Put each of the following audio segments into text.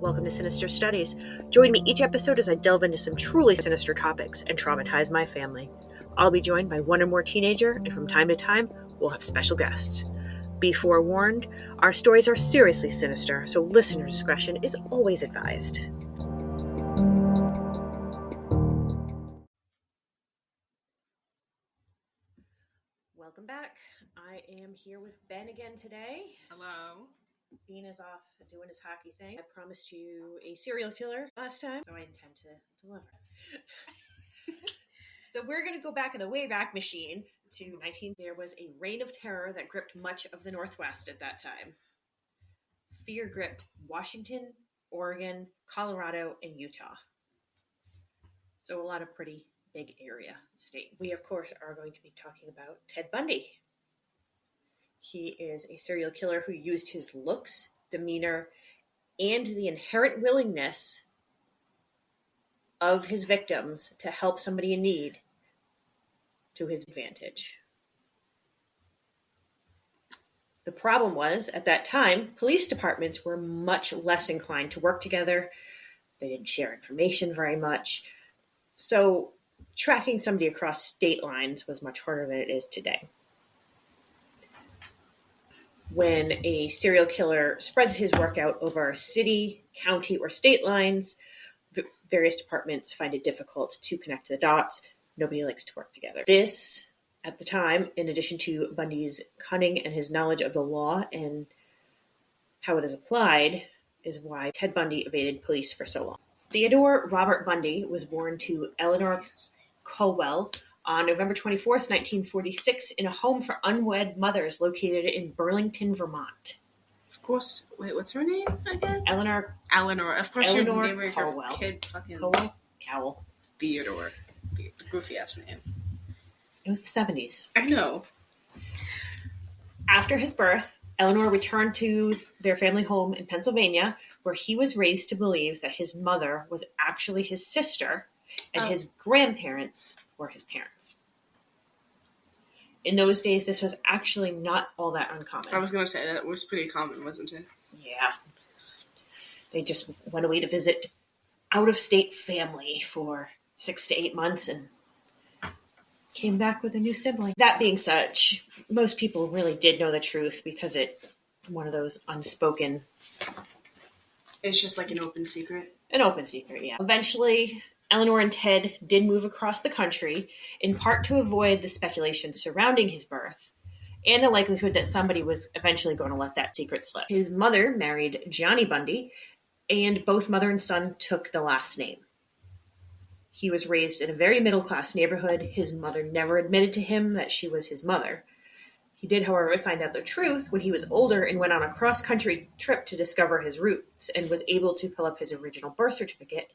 Welcome to Sinister Studies. Join me each episode as I delve into some truly sinister topics and traumatize my family. I'll be joined by one or more teenager, and from time to time, we'll have special guests. Be forewarned, our stories are seriously sinister, so listener discretion is always advised. Welcome back. I am here with Ben again today. Hello. Bean is off doing his hockey thing. I promised you a serial killer last time, so I intend to deliver. So we're going to go back in the Wayback Machine to 19. There was a reign of terror that gripped much of the Northwest at that time. Fear gripped Washington, Oregon, Colorado, and Utah. So a lot of pretty big area state. We, of course, are going to be talking about Ted Bundy. He is a serial killer who used his looks, demeanor, and the inherent willingness of his victims to help somebody in need to his advantage. The problem was, at that time, police departments were much less inclined to work together. They didn't share information very much. So tracking somebody across state lines was much harder than it is today. When a serial killer spreads his work out over city, county, or state lines, various departments find it difficult to connect the dots. Nobody likes to work together. This, at the time, in addition to Bundy's cunning and his knowledge of the law and how it is applied, is why Ted Bundy evaded police for so long. Theodore Robert Bundy was born to Eleanor Colwell on November 24th, 1946, in a home for unwed mothers located in Burlington, Vermont. Of course. Wait, what's her name again? Eleanor. Of course, Eleanor your name Colwell. Your kid fucking Cowell. Theodore. Goofy ass name. It was the 70s. I know. After his birth, Eleanor returned to their family home in Pennsylvania, where he was raised to believe that his mother was actually his sister and his grandparents were his parents. In those days, this was actually not all that uncommon. I was going to say, that was pretty common, wasn't it? Yeah. They just went away to visit out-of-state family for 6 to 8 months and came back with a new sibling. That being such, most people really did know the truth because it's one of those unspoken... It's just like an open secret? An open secret, yeah. Eventually, Eleanor and Ted did move across the country, in part to avoid the speculation surrounding his birth and the likelihood that somebody was eventually going to let that secret slip. His mother married Johnny Bundy, and both mother and son took the last name. He was raised in a very middle-class neighborhood. His mother never admitted to him that she was his mother. He did, however, find out the truth when he was older and went on a cross-country trip to discover his roots and was able to pull up his original birth certificate,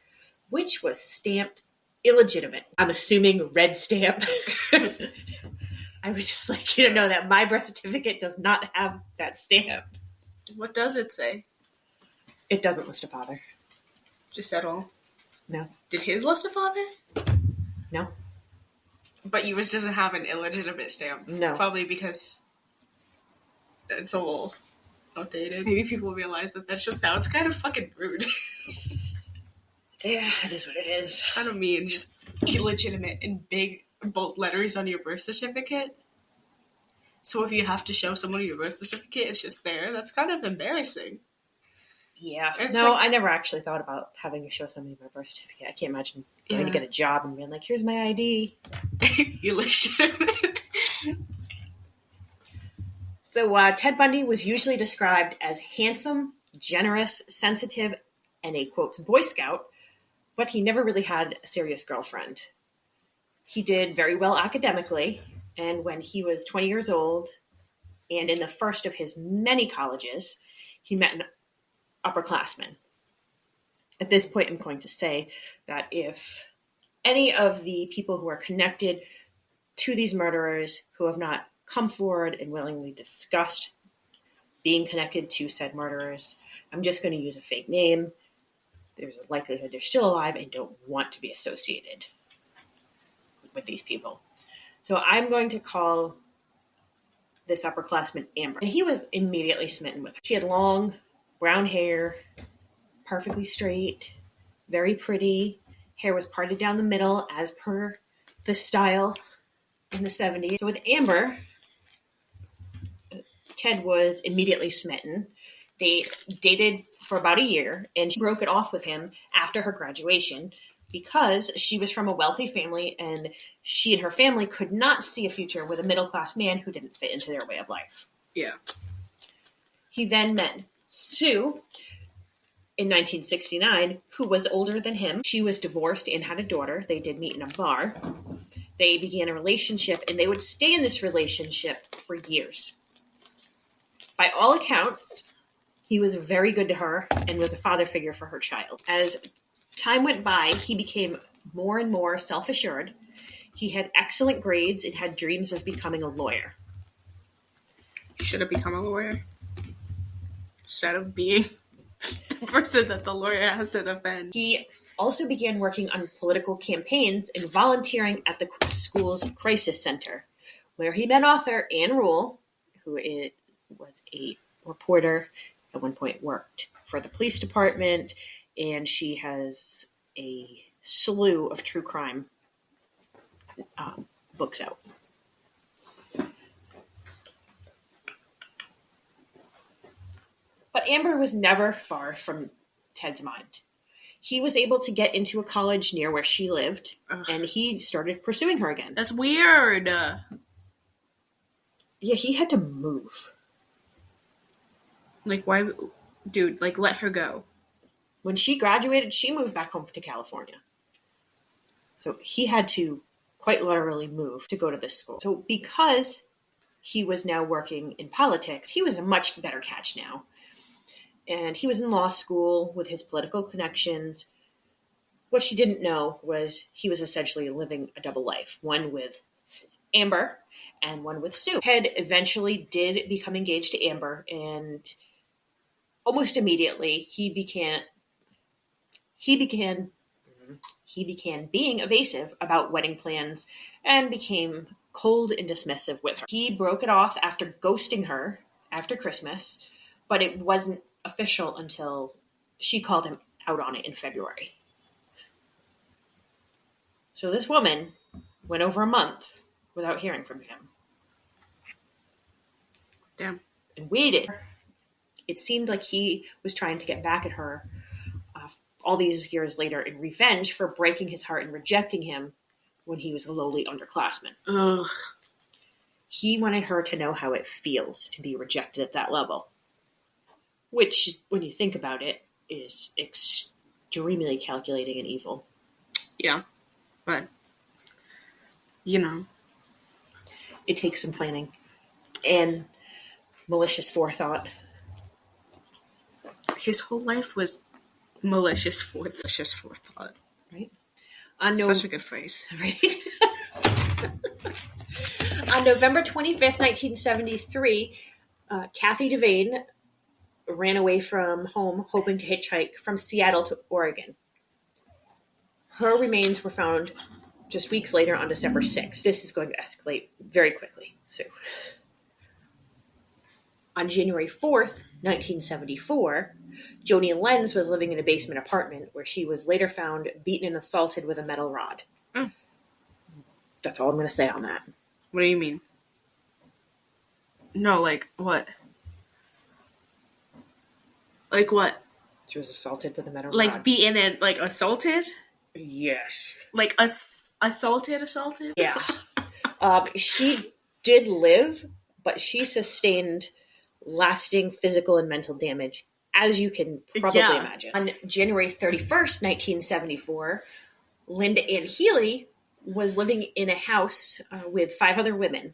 which was stamped illegitimate. I'm assuming red stamp. I would just like you to know that my birth certificate does not have that stamp. What does it say? It doesn't list a father. Just at all? No. Did his list a father? No. But yours doesn't have an illegitimate stamp. No. Probably because it's a little outdated. Maybe people realize that just sounds kind of fucking rude. Yeah, it is what it is. I don't mean just illegitimate in big, bold letters on your birth certificate. So if you have to show someone your birth certificate, it's just there. That's kind of embarrassing. Yeah. No, I never actually thought about having to show somebody my birth certificate. I can't imagine going to get a job and being like, here's my ID. Illegitimate. So Ted Bundy was usually described as handsome, generous, sensitive, and a, quote, Boy Scout, but he never really had a serious girlfriend. He did very well academically, and when he was 20 years old, and in the first of his many colleges, he met an upperclassman. At this point, I'm going to say that if any of the people who are connected to these murderers who have not come forward and willingly discussed being connected to said murderers, I'm just going to use a fake name. There's a likelihood they're still alive and don't want to be associated with these people. So I'm going to call this upperclassman Amber. And he was immediately smitten with her. She had long brown hair, perfectly straight, very pretty. Hair was parted down the middle as per the style in the 70s. So with Amber, Ted was immediately smitten. They dated for about a year, and she broke it off with him after her graduation because she was from a wealthy family, and she and her family could not see a future with a middle-class man who didn't fit into their way of life. Yeah. He then met Sue in 1969, who was older than him. She was divorced and had a daughter. They did meet in a bar. They began a relationship, and they would stay in this relationship for years. By all accounts, he was very good to her and was a father figure for her child. As time went by, he became more and more self-assured. He had excellent grades and had dreams of becoming a lawyer. He should have become a lawyer instead of being the person that the lawyer has to defend. He also began working on political campaigns and volunteering at the school's crisis center, where he met author Anne Rule, who was a reporter, at one point worked for the police department, and she has a slew of true crime books out. But Amber was never far from Ted's mind. He was able to get into a college near where she lived, and he started pursuing her again. That's weird. Yeah, he had to move. Like, why? Dude, like, let her go. When she graduated, she moved back home to California. So he had to quite literally move to go to this school. So because he was now working in politics, he was a much better catch now. And he was in law school with his political connections. What she didn't know was he was essentially living a double life, one with Amber and one with Sue. Ted eventually did become engaged to Amber, and almost immediately he began being evasive about wedding plans and became cold and dismissive with her. He broke it off after ghosting her after Christmas, but it wasn't official until she called him out on it in February. So this woman went over a month without hearing from him. Damn. And waited. It seemed like he was trying to get back at her all these years later in revenge for breaking his heart and rejecting him when he was a lowly underclassman. Ugh. He wanted her to know how it feels to be rejected at that level. Which, when you think about it, is extremely calculating and evil. Yeah. But, you know. It takes some planning and malicious forethought. His whole life was malicious forethought. Right? Such a good phrase. Right? On November 25th, 1973, Kathy Devane ran away from home hoping to hitchhike from Seattle to Oregon. Her remains were found just weeks later on December 6th. This is going to escalate very quickly. So, on January 4th, 1974, Joni Lenz was living in a basement apartment where she was later found beaten and assaulted with a metal rod. Oh. That's all I'm going to say on that. What do you mean? No, like, what? Like what? She was assaulted with a metal Like rod. beaten and, like, assaulted? Yes. Like, assaulted? Yeah. She did live, but she sustained lasting physical and mental damage, as you can probably imagine. On January 31st, 1974, Linda Ann Healy was living in a house with 5 other women.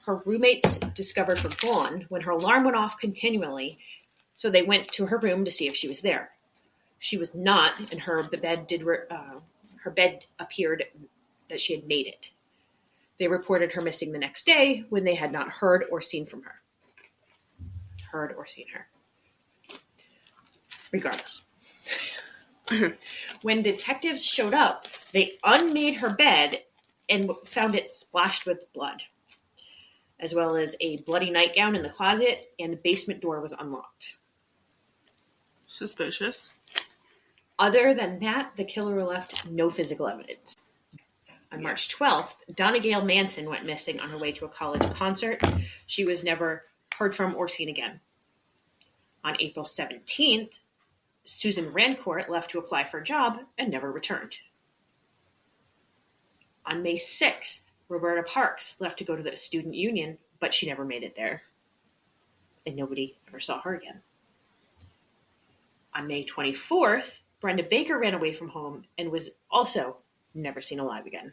Her roommates discovered her gone when her alarm went off continually, so they went to her room to see if she was there. She was not, and her bed appeared that she had made it. They reported her missing the next day when they had not heard or seen her. Regardless. When detectives showed up, they unmade her bed and found it splashed with blood, as well as a bloody nightgown in the closet, and the basement door was unlocked. Suspicious. Other than that, the killer left no physical evidence. On March 12th, Donna Gail Manson went missing on her way to a college concert. She was never heard from or seen again. On April 17th, Susan Rancourt left to apply for a job and never returned. On May 6th, Roberta Parks left to go to the student union, but she never made it there. And nobody ever saw her again. On May 24th, Brenda Baker ran away from home and was also never seen alive again.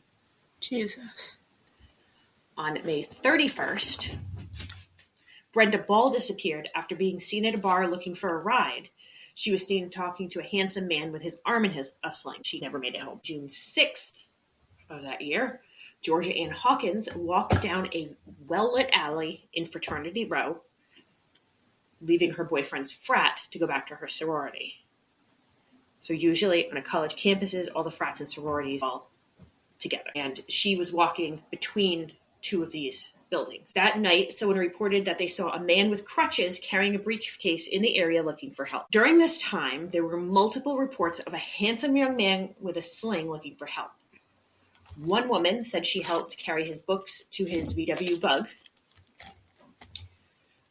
Jesus. On May 31st, Brenda Ball disappeared after being seen at a bar looking for a ride. She was seen talking to a handsome man with his arm in a sling. She never made it home. June 6th of that year, Georgia Ann Hawkins walked down a well-lit alley in Fraternity Row, leaving her boyfriend's frat to go back to her sorority. So usually on a college campuses, all the frats and sororities are all together. And she was walking between two of these buildings. That night, someone reported that they saw a man with crutches carrying a briefcase in the area looking for help. During this time, there were multiple reports of a handsome young man with a sling looking for help. One woman said she helped carry his books to his VW Bug.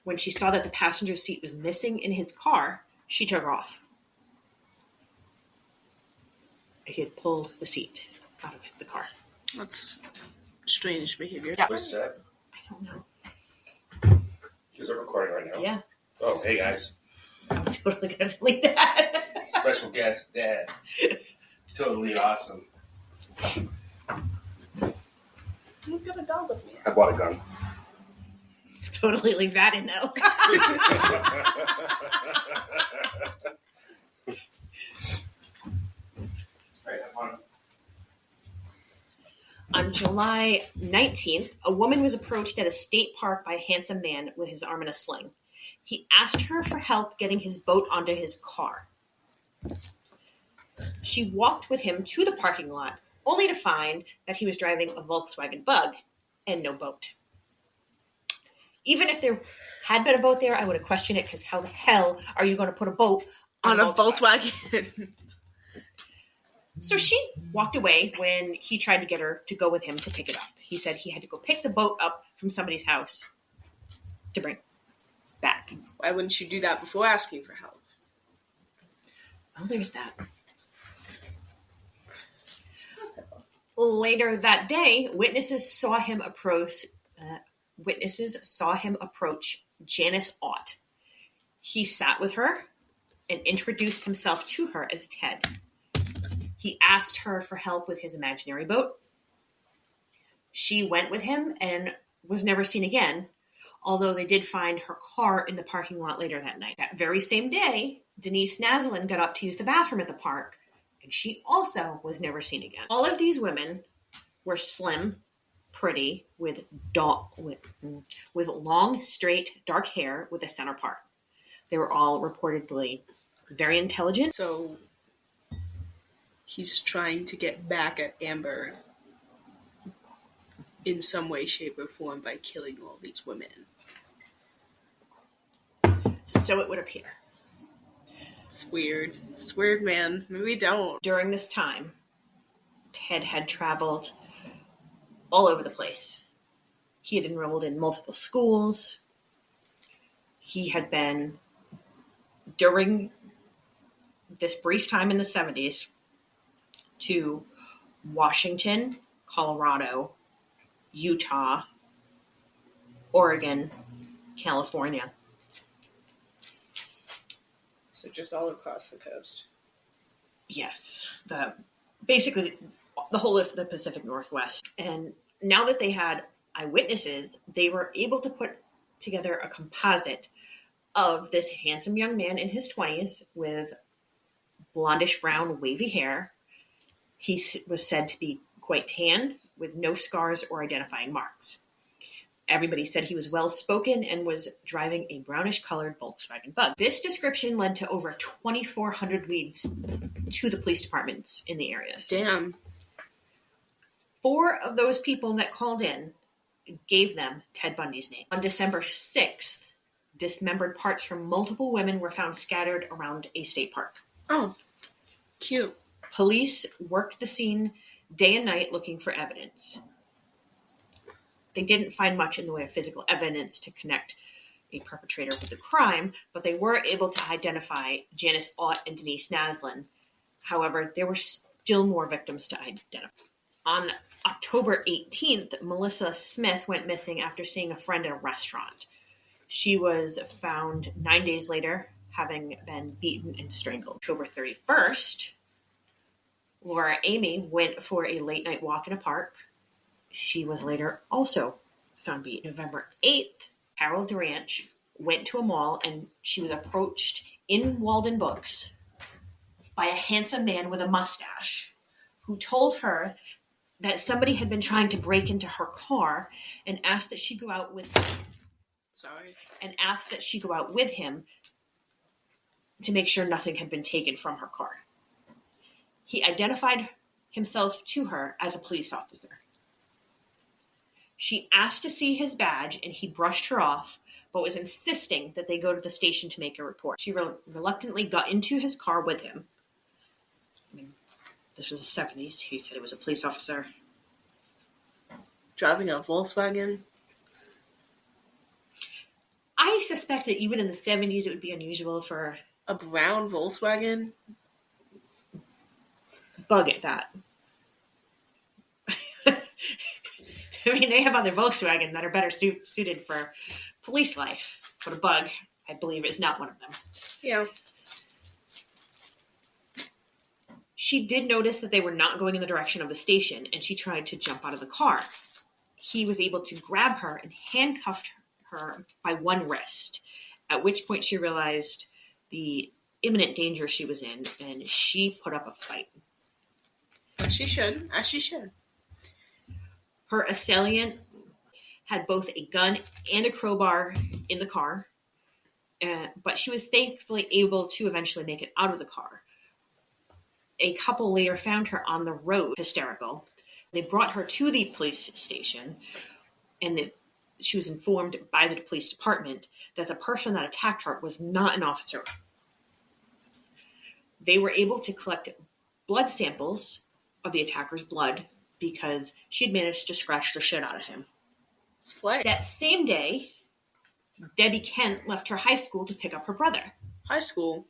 When she saw that the passenger seat was missing in his car, she took off. He had pulled the seat out of the car. That's strange behavior. Yeah. What's that? I don't know. Is it recording right now? Yeah. Oh, hey guys. I'm totally going to delete that. Special guest, Dad. Totally awesome. You've got a dog with me. I bought a gun. Totally leave that in, though. On July 19th, a woman was approached at a state park by a handsome man with his arm in a sling. He asked her for help getting his boat onto his car. She walked with him to the parking lot, only to find that he was driving a Volkswagen Bug and no boat. Even if there had been a boat there, I would have questioned it, because how the hell are you going to put a boat on a Volkswagen? So she walked away when he tried to get her to go with him to pick it up. He said he had to go pick the boat up from somebody's house to bring it back. Why wouldn't you do that before asking for help? Oh, there's that. Later that day, witnesses saw him approach Janice Ott. He sat with her and introduced himself to her as Ted. He asked her for help with his imaginary boat. She went with him and was never seen again, although they did find her car in the parking lot later that night. That very same day, Denise Naslin got up to use the bathroom at the park, and she also was never seen again. All of these women were slim, pretty, with long, straight, dark hair with a center part. They were all reportedly very intelligent. So he's trying to get back at Amber in some way, shape, or form by killing all these women. So it would appear. It's weird. It's weird, man. Maybe don't. During this time, Ted had traveled all over the place. He had enrolled in multiple schools. He had been, during this brief time in the 70s, to Washington, Colorado, Utah, Oregon, California. So just all across the coast. Yes. Basically the whole of the Pacific Northwest. And now that they had eyewitnesses, they were able to put together a composite of this handsome young man in his 20s with blondish brown wavy hair. He was said to be quite tan, with no scars or identifying marks. Everybody said he was well-spoken and was driving a brownish-colored Volkswagen Bug. This description led to over 2,400 leads to the police departments in the areas. Damn. 4 of those people that called in gave them Ted Bundy's name. On December 6th, dismembered parts from multiple women were found scattered around a state park. Oh. Cute. Police worked the scene day and night looking for evidence. They didn't find much in the way of physical evidence to connect a perpetrator with the crime, but they were able to identify Janice Ott and Denise Naslin. However, there were still more victims to identify. On October 18th, Melissa Smith went missing after seeing a friend at a restaurant. She was found 9 days later, having been beaten and strangled. October 31st, Laura Amy went for a late-night walk in a park. She was later also found beaten. November 8th, Carol Durant went to a mall and she was approached in Walden Books by a handsome man with a mustache who told her that somebody had been trying to break into her car and asked that she go out with him to make sure nothing had been taken from her car. He identified himself to her as a police officer. She asked to see his badge, and he brushed her off, but was insisting that they go to the station to make a report. She reluctantly got into his car with him. I mean, this was the 70s. He said he was a police officer. Driving a Volkswagen? I suspect that even in the 70s it would be unusual for a brown Volkswagen? Bug at that. I mean, they have other Volkswagen that are better suited for police life, but a Bug, I believe, is not one of them. Yeah. She did notice that they were not going in the direction of the station, and she tried to jump out of the car. He was able to grab her and handcuffed her by one wrist, at which point she realized the imminent danger she was in, and she put up a fight. As she should. Her assailant had both a gun and a crowbar in the car, but she was thankfully able to eventually make it out of the car. A couple later found her on the road, hysterical. They brought her to the police station, and she was informed by the police department that the person that attacked her was not an officer. They were able to collect blood samples of the attacker's blood because she had managed to scratch the shit out of him. Slay. That same day, Debbie Kent left her high school to pick up her brother. High school?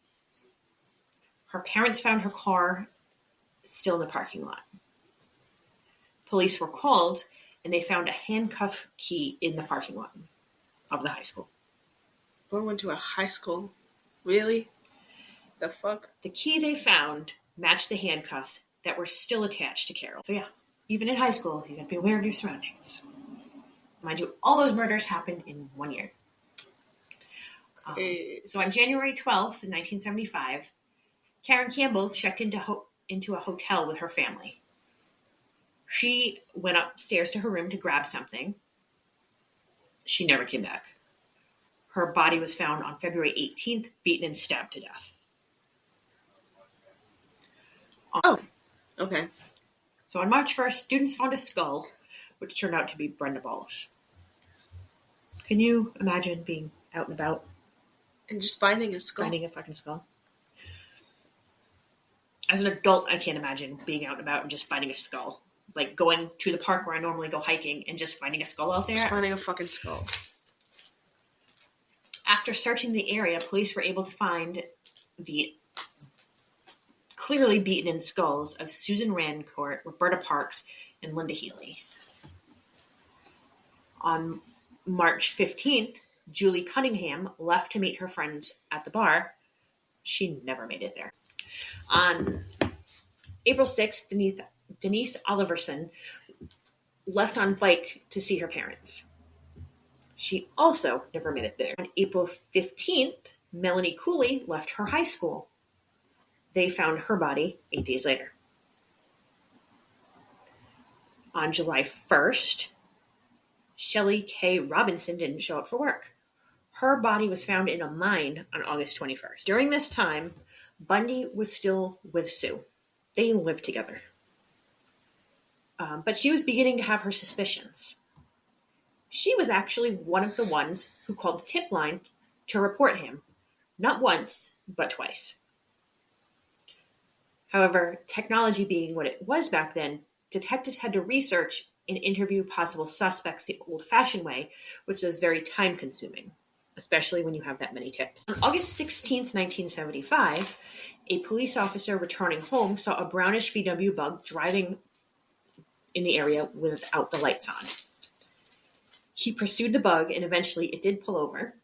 Her parents found her car still in the parking lot. Police were called, and they found a handcuff key in the parking lot of the high school. Boy went to a high school? Really? The fuck? The key they found matched the handcuffs that were still attached to Carol. So yeah, even in high school, you gotta be aware of your surroundings. Mind you, all those murders happened in 1 year. So on January 12th, 1975, Karen Campbell checked into a hotel with her family. She went upstairs to her room to grab something. She never came back. Her body was found on February 18th, beaten and stabbed to death. Okay. So on March 1st, students found a skull, which turned out to be Brenda Ball's. Can you imagine being out and about? And just finding a skull? Finding a fucking skull. As an adult, I can't imagine being out and about and just finding a skull. Like going to the park where I normally go hiking and just finding a skull out there. Just finding a fucking skull. After searching the area, police were able to find the clearly beaten-in skulls of Susan Rancourt, Roberta Parks, and Linda Healy. On March 15th, Julie Cunningham left to meet her friends at the bar. She never made it there. On April 6th, Denise Oliverson left on bike to see her parents. She also never made it there. On April 15th, Melanie Cooley left her high school. They found her body 8 days later. On July 1st, Shelley K. Robinson didn't show up for work. Her body was found in a mine on August 21st. During this time, Bundy was still with Sue. They lived together. But she was beginning to have her suspicions. She was actually one of the ones who called the tip line to report him, not once, but twice. However, technology being what it was back then, detectives had to research and interview possible suspects the old-fashioned way, which was very time-consuming, especially when you have that many tips. On August 16th, 1975, a police officer returning home saw a brownish VW Bug driving in the area without the lights on. He pursued the Bug, and eventually it did pull over.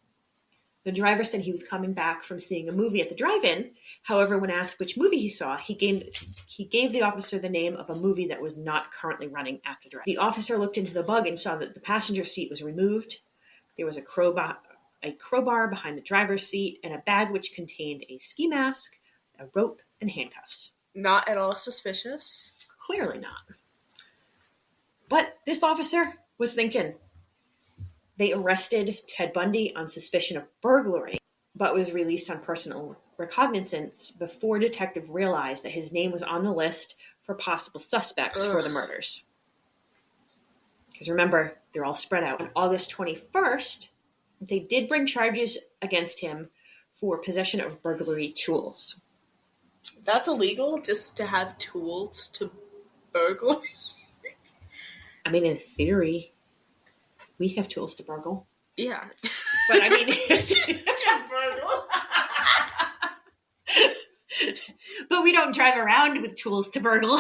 The driver said he was coming back from seeing a movie at the drive-in. However, when asked which movie he saw, he gave the officer the name of a movie that was not currently running at the drive-in. The officer looked into the Bug and saw that the passenger seat was removed. There was a crowbar behind the driver's seat and a bag which contained a ski mask, a rope, and handcuffs. Not at all suspicious. Clearly not. But this officer was thinking. They arrested Ted Bundy on suspicion of burglary, but was released on personal recognizance before detective realized that his name was on the list for possible suspects for the murders. Because remember, they're all spread out. On August 21st, they did bring charges against him for possession of burglary tools. That's illegal, just to have tools to burgle? I mean, in theory, we have tools to burgle. Yeah. But I mean... to burgle? But we don't drive around with tools to burgle.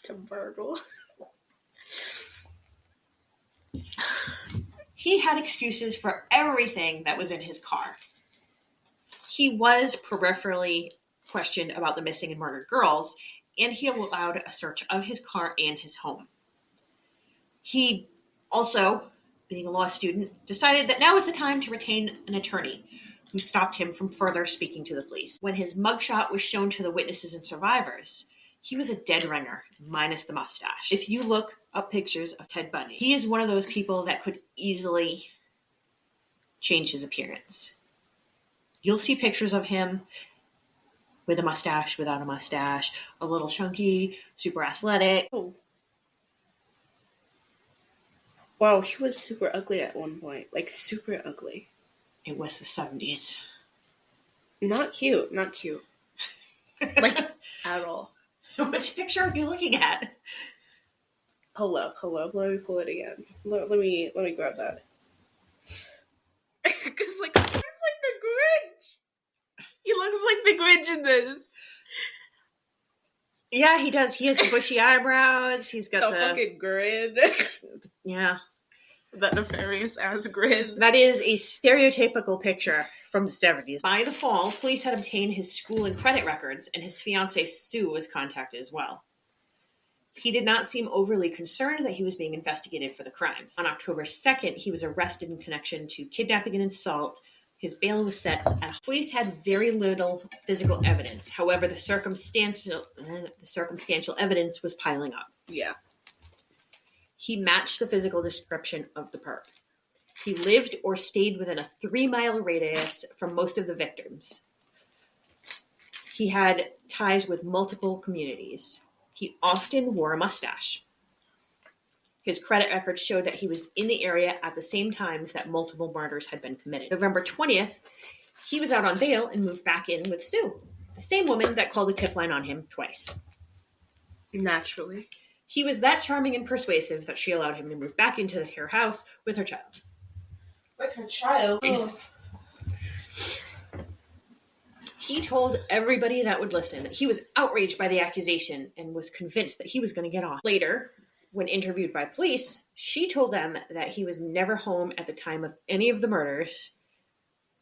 To burgle? He had excuses for everything that was in his car. He was peripherally questioned about the missing and murdered girls, and he allowed a search of his car and his home. He also, being a law student, decided that now was the time to retain an attorney who stopped him from further speaking to the police. When his mugshot was shown to the witnesses and survivors, he was a dead ringer, minus the mustache. If you look up pictures of Ted Bundy, he is one of those people that could easily change his appearance. You'll see pictures of him with a mustache, without a mustache, a little chunky, super athletic. Oh. Wow, he was super ugly at one point. Like, super ugly. It was the 70s. Not cute. Not cute. Like, at all. Which picture are you looking at? Hold up. Let me pull it again. Let me grab that. Because, like, he looks like the Grinch. He looks like the Grinch in this. Yeah, he does. He has the bushy eyebrows. He's got the fucking grin. Yeah. That nefarious ass grin. That is a stereotypical picture from the 70s. By the fall, police had obtained his school and credit records, and his fiancée Sue was contacted as well. He did not seem overly concerned that he was being investigated for the crimes. On October 2nd, he was arrested in connection to kidnapping and assault. His bail was set. Police had very little physical evidence. However, the circumstantial evidence was piling up. Yeah. He matched the physical description of the perp. He lived or stayed within a 3-mile radius from most of the victims. He had ties with multiple communities. He often wore a mustache. His credit records showed that he was in the area at the same times that multiple murders had been committed. November 20th, he was out on bail and moved back in with Sue, the same woman that called the tip line on him twice. Naturally. He was that charming and persuasive that she allowed him to move back into her house with her child. With her child? He told everybody that would listen that he was outraged by the accusation and was convinced that he was going to get off. Later, when interviewed by police, she told them that he was never home at the time of any of the murders,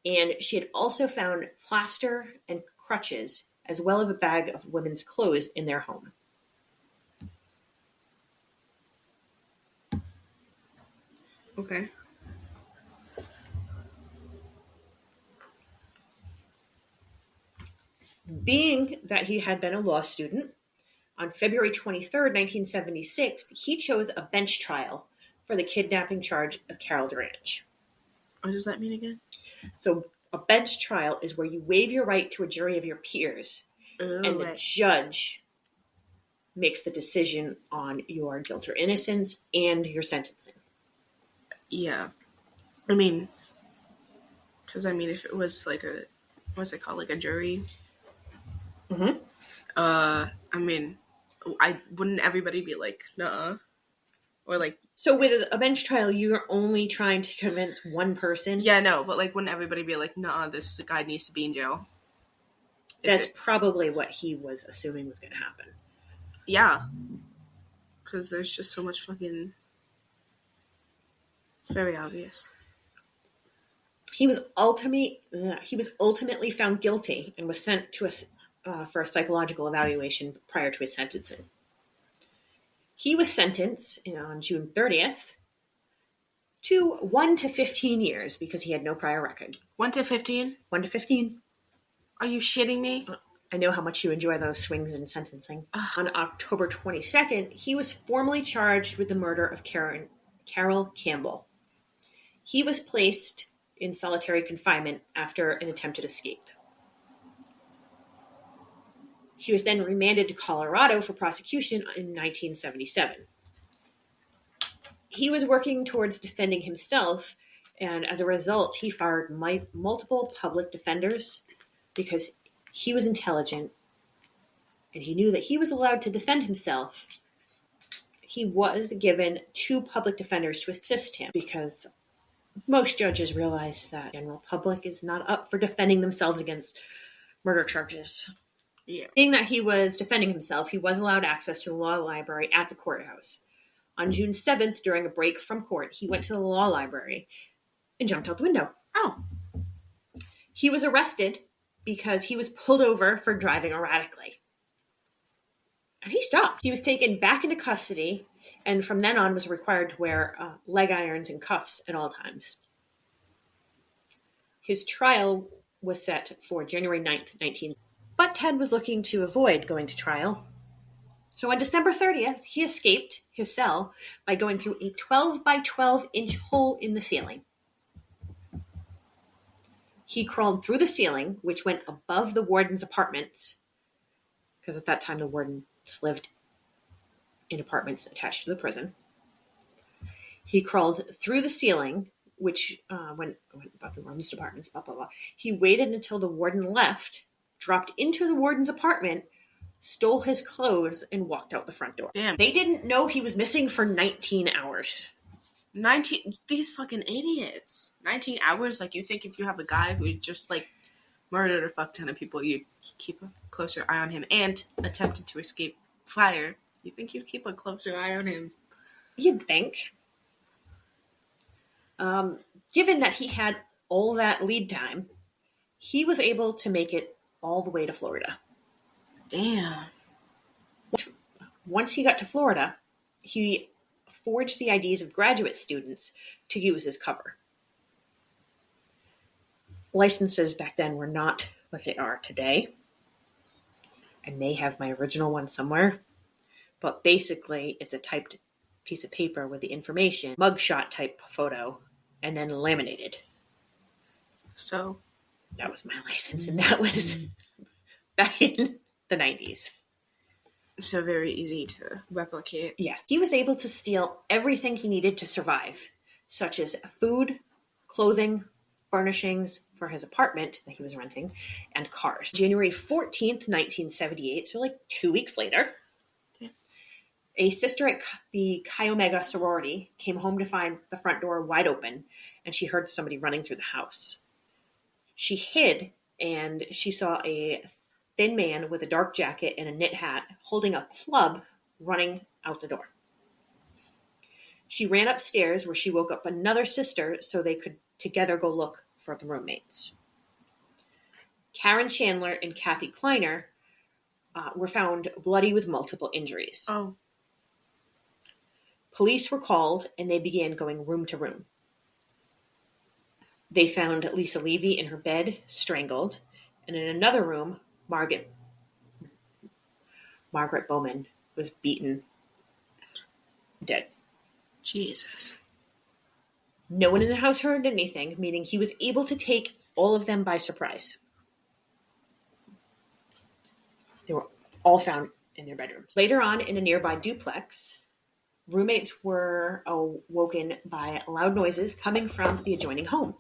and she had also found plaster and crutches, as well as a bag of women's clothes in their home. Okay. Being that he had been a law student, on February 23rd, 1976, he chose a bench trial for the kidnapping charge of Carol Durange. What does that mean again? So a bench trial is where you waive your right to a jury of your peers, and the judge makes the decision on your guilt or innocence and your sentencing. Yeah. I mean, Because, I mean, if it was like what's it called, like a jury? Mm-hmm. I mean, wouldn't everybody be like, nuh-uh? Or like... So with a bench trial, you're only trying to convince one person? Yeah, no, but like, wouldn't everybody be like, nuh-uh, this guy needs to be in jail? That's probably what he was assuming was going to happen. Yeah. Because there's just so much fucking... It's very obvious. He was ultimately found guilty and was sent to for a psychological evaluation prior to his sentencing. He was sentenced on June 30th to 1 to 15 years because he had no prior record. 1 to 15? 1 to 15. Are you shitting me? I know how much you enjoy those swings in sentencing. On October 22nd, he was formally charged with the murder of Carol Campbell. He was placed in solitary confinement after an attempted escape. He was then remanded to Colorado for prosecution in 1977. He was working towards defending himself, and as a result, he fired multiple public defenders because he was intelligent and he knew that he was allowed to defend himself. He was given 2 public defenders to assist him because most judges realize that the general public is not up for defending themselves against murder charges. Yeah. Being that he was defending himself, he was allowed access to the law library at the courthouse. On June 7th, during a break from court, he went to the law library and jumped out the window. Oh. He was arrested because he was pulled over for driving erratically. And he stopped. He was taken back into custody and from then on was required to wear leg irons and cuffs at all times. His trial was set for January 9th, 19... But Ted was looking to avoid going to trial. So on December 30th, he escaped his cell by going through a 12 by 12 inch hole in the ceiling. He crawled through the ceiling, which went above the warden's apartments, because at that time the wardens lived in apartments attached to the prison. He crawled through the ceiling, which went above the warden's apartments, blah, blah, blah. He waited until the warden left, dropped into the warden's apartment, stole his clothes, and walked out the front door. Damn. They didn't know he was missing for 19 hours. 19... These fucking idiots. 19 hours? Like, you think if you have a guy who just, like, murdered a fuck ton of people, you'd keep a closer eye on him and attempted to escape fire. You think you'd keep a closer eye on him? You'd think. Given that he had all that lead time, he was able to make it all the way to Florida. Damn. Once he got to Florida, he forged the IDs of graduate students to use as cover. Licenses back then were not what they are today. I may have my original one somewhere, but basically it's a typed piece of paper with the information, mugshot type photo, and then laminated. So that was my license, and that was back in the 90s. So very easy to replicate. Yes. He was able to steal everything he needed to survive, such as food, clothing, furnishings for his apartment that he was renting, and cars. January 14th, 1978, so like 2 weeks later, a sister at the Chi Omega sorority came home to find the front door wide open, and she heard somebody running through the house. She hid, and she saw a thin man with a dark jacket and a knit hat holding a club running out the door. She ran upstairs where she woke up another sister so they could together go look for the roommates. Karen Chandler and Kathy Kleiner were found bloody with multiple injuries. Oh. Police were called and they began going room to room. They found Lisa Levy in her bed, strangled, and in another room, Margaret Bowman was beaten dead. Jesus. No one in the house heard anything, meaning he was able to take all of them by surprise. They were all found in their bedrooms. Later on, in a nearby duplex, roommates were awoken by loud noises coming from the adjoining home.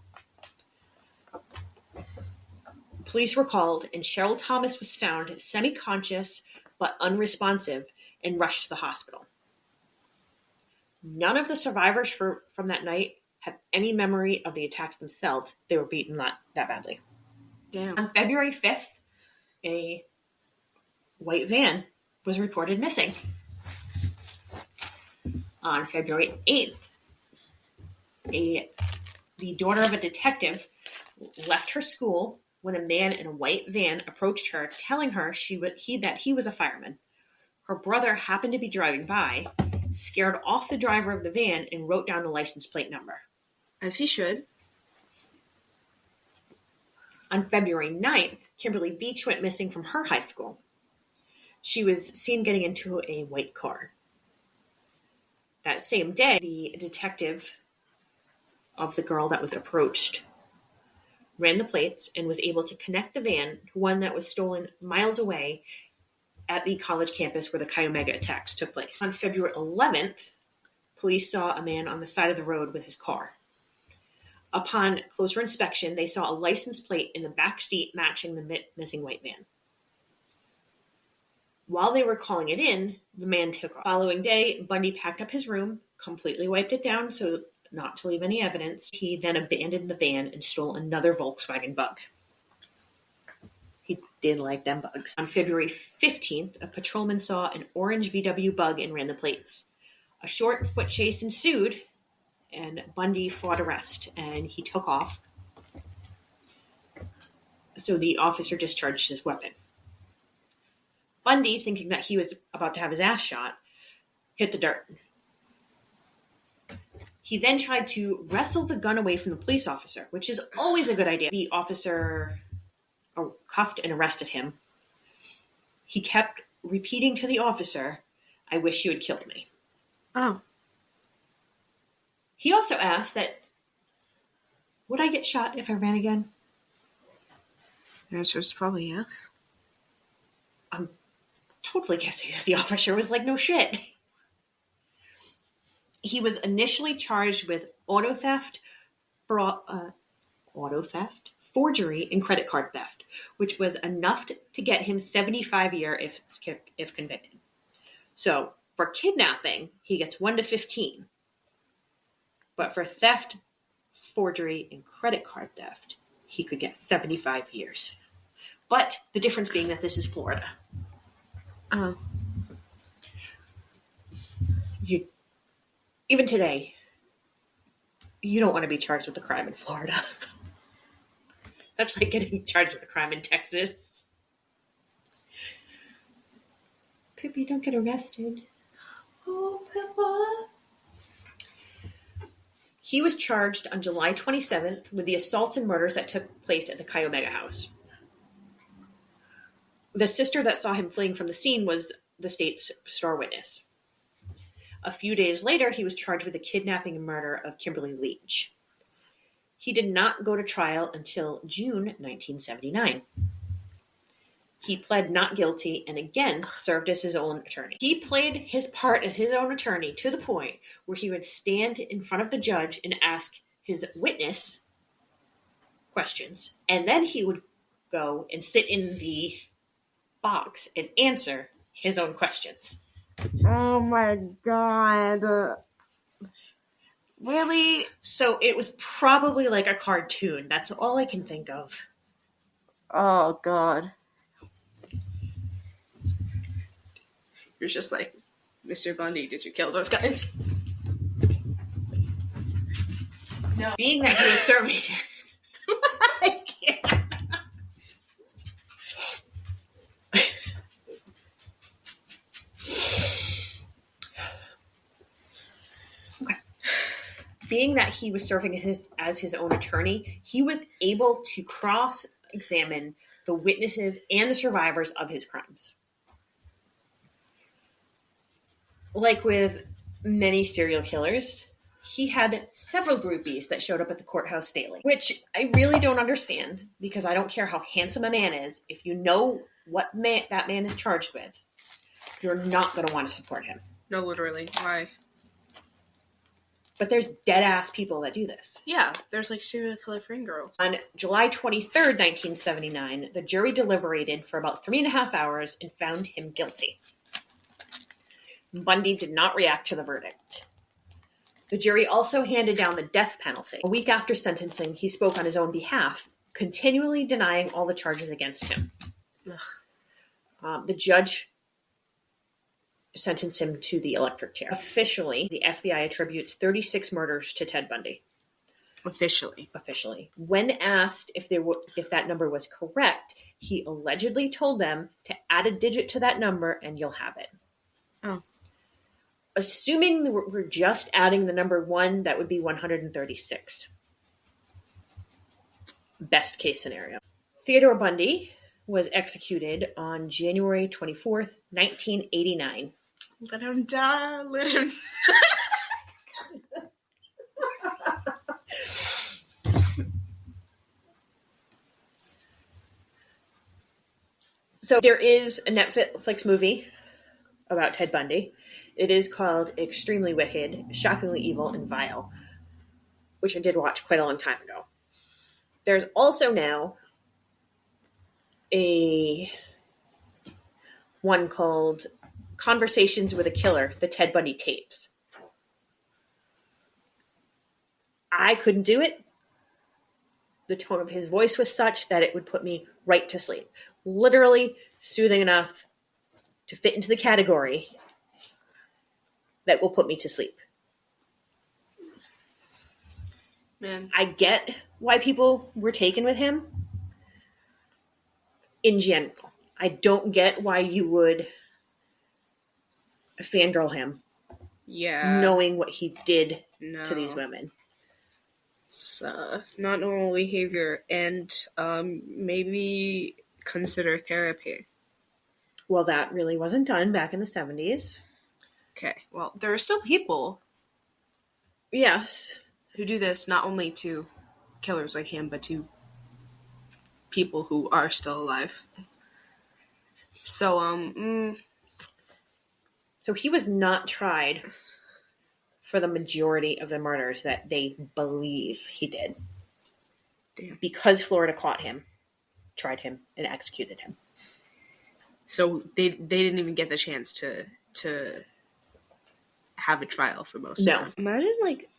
Police were called, and Cheryl Thomas was found semi-conscious but unresponsive and rushed to the hospital. None of the survivors from that night have any memory of the attacks themselves. They were beaten that badly. Damn. On February 5th, a white van was reported missing. On February 8th, the daughter of a detective left her school when a man in a white van approached her, telling her that he was a fireman. Her brother happened to be driving by, scared off the driver of the van, and wrote down the license plate number. As he should. On February 9th, Kimberly Beach went missing from her high school. She was seen getting into a white car. That same day, the detective of the girl that was approached ran the plates and was able to connect the van to one that was stolen miles away at the college campus where the Chi Omega attacks took place. On February 11th, police saw a man on the side of the road with his car. Upon closer inspection, they saw a license plate in the back seat matching the missing white van. While they were calling it in, the man took off. The following day, Bundy packed up his room, completely wiped it down so not to leave any evidence. He then abandoned the van and stole another Volkswagen Bug. He did like them bugs. On February 15th, a patrolman saw an orange VW Bug and ran the plates. A short foot chase ensued, and Bundy fought arrest, and he took off. So the officer discharged his weapon. Bundy, thinking that he was about to have his ass shot, hit the dirt. He then tried to wrestle the gun away from the police officer, which is always a good idea. The officer cuffed and arrested him. He kept repeating to the officer, "I wish you had killed me." Oh. He also asked that, would I get shot if I ran again? The answer is probably yes. I'm totally guessing that the officer was like, no shit. He was initially charged with auto theft, forgery, and credit card theft, which was enough to get him 75 years if convicted. So for kidnapping, he gets 1 to 15. But for theft, forgery, and credit card theft, he could get 75 years. But the difference being that this is Florida. Oh. Even today, you don't want to be charged with a crime in Florida. That's like getting charged with a crime in Texas. Pippi, don't get arrested. Oh, Pippa. He was charged on July 27th with the assaults and murders that took place at the Chi Omega house. The sister that saw him fleeing from the scene was the state's star witness. A few days later, he was charged with the kidnapping and murder of Kimberly Leach. He did not go to trial until June 1979. He pled not guilty and again served as his own attorney. He played his part as his own attorney to the point where he would stand in front of the judge and ask his witness questions, and then he would go and sit in the box and answer his own questions. Oh my god. Really? So it was probably like a cartoon. That's all I can think of. Oh god. You're just like, Mr. Bundy, did you kill those guys? No. Being that he was serving... I can't. Okay. Being that he was serving as his own attorney, he was able to cross-examine the witnesses and the survivors of his crimes. Like with many serial killers, he had several groupies that showed up at the courthouse daily, which I really don't understand because I don't care how handsome a man is. If you know what that man is charged with, you're not going to want to support him. No, literally. Why? But there's dead-ass people that do this. Yeah, there's like serial killer friend girls. On July 23rd, 1979, the jury deliberated for about 3.5 hours and found him guilty. Bundy did not react to the verdict. The jury also handed down the death penalty. A week after sentencing, he spoke on his own behalf, continually denying all the charges against him. The judge sentenced him to the electric chair. Officially, the FBI attributes 36 murders to Ted Bundy. Officially. When asked if that number was correct, he allegedly told them to add a digit to that number and you'll have it. Oh. Assuming we're just adding the number 1, that would be 136. Best case scenario. Theodore Bundy was executed on January 24th, 1989. Let him die. Let him. So there is a Netflix movie about Ted Bundy. It is called Extremely Wicked, Shockingly Evil, and Vile, which I did watch quite a long time ago. There's also now a one called Conversations with a Killer, the Ted Bundy tapes. I couldn't do it. The tone of his voice was such that it would put me right to sleep. Literally soothing enough to fit into the category that will put me to sleep. Man. I get why people were taken with him in general. I don't get why you would fangirl him, knowing what he did to these women. It's not normal behavior, and maybe consider therapy. Well, that really wasn't done back in the 70s. Okay, well, there are still people, yes, who do this not only to killers like him, but to people who are still alive. So, So he was not tried for the majority of the murders that they believe he did. Damn. Because Florida caught him, tried him, and executed him. So they didn't even get the chance to have a trial for most of them. Imagine, like,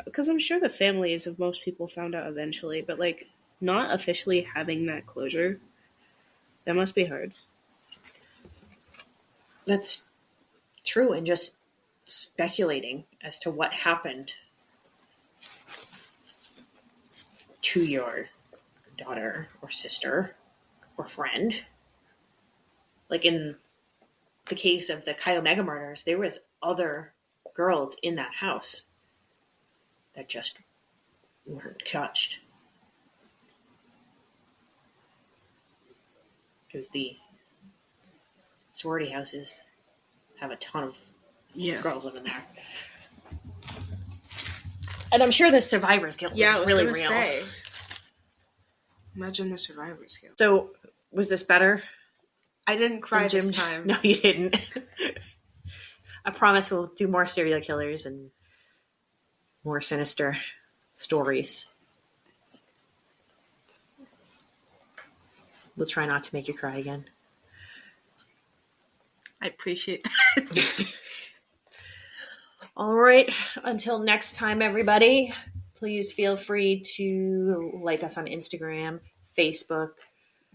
because I'm sure the families of most people found out eventually, but, like, not officially having that closure, that must be hard. That's true, and just speculating as to what happened to your daughter or sister or friend. Like in the case of the Chi Omega murders, there was other girls in that house that just weren't touched. Because the sorority houses have a ton of girls living there. And I'm sure the survivor's guilt was really real. Say. Imagine the survivor's guilt. So, was this better? I didn't cry this time. No, you didn't. I promise we'll do more serial killers and more sinister stories. We'll try not to make you cry again. I appreciate that. All right. Until next time, everybody, please feel free to like us on Instagram, Facebook.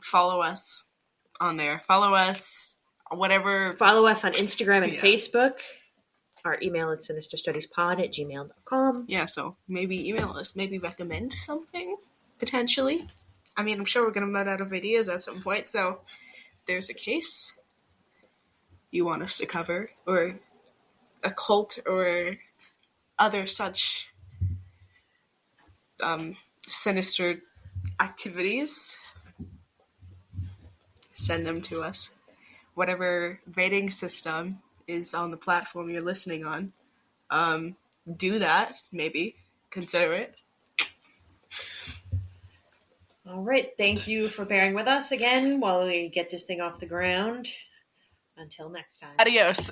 Follow us on there. Follow us, whatever. Follow us on Instagram and Facebook. Our email is sinisterstudiespod@gmail.com. Yeah, so maybe email us. Maybe recommend something, potentially. I mean, I'm sure we're going to run out of ideas at some point, so if there's a case you want us to cover, or a cult, or other such sinister activities, send them to us. Whatever rating system is on the platform you're listening on, do that, maybe. Consider it. All right. Thank you for bearing with us again while we get this thing off the ground. Until next time. Adios.